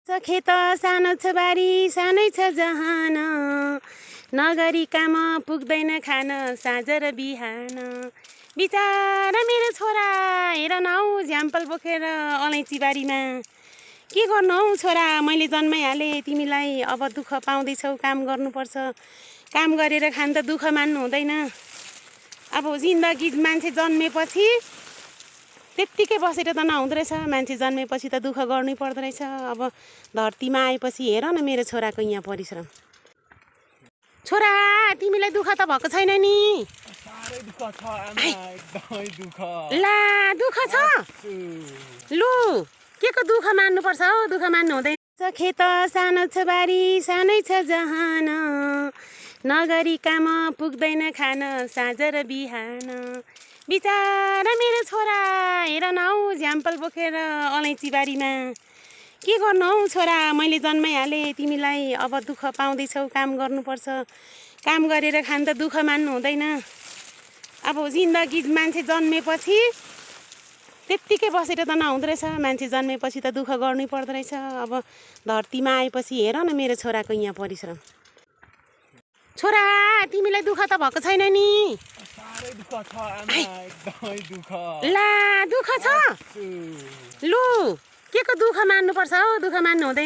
खेत सानो छ बारी सानै छ जहान नगरी काम पुग्दैन खान साँझ र बिहान बिचारा मेरो छोरा हेर न हौ झ्याम्पल बोकेर अलैँची बारीमा के गर्नु हौ छोरा मैले जन्माइहाले तिमीलाई अब दुःख पाउँदैछौ काम गर्नुपर्छ काम गरेर खान त दुःख मान्नु हुँदैन अब जिन्दगी मान्छे जन्मेपछि त्यत्तिकै बसेर त नहुँदो रहेछ मान्छे जन्मेपछि त दुःख गर्नै पर्दो रहेछ अब धरतीमा आएपछि हेर न मेरो छोराको यहाँ परिश्रम छोरा तिमीलाई दुःख त भएको छैन नि ला दुःख छ लु के को दुःख मान्नुपर्छ हौ दुःख मान्नु हुँदैन खेत सानो छ बारी सानै छ जहान नगरी काम पुग्दैन खान साँझ र बिहान बिचारा मेरो छोरा हेर न हौ झ्याम्पल बोकेर अलैँची बारीमा के गर्नु हौ छोरा मैले जन्माइहाले तिमीलाई अब दुःख पाउँदैछौ काम गर्नुपर्छ काम गरेर खान त दुःख मान्नु हुँदैन अब जिन्दगी मान्छे जन्मेपछि त्यत्तिकै बसेर त नहुँदो रहेछ मान्छे जन्मेपछि त दुःख गर्नै पर्दो रहेछ अब धरतीमा आएपछि हेर न मेरो छोराको यहाँ परिश्रम छोरा तिमीलाई दुःख त भएको छैन नि ला दुःख छ लु के को दुःख मान्नुपर्छ हौ दुःख मान्नु हुँदैन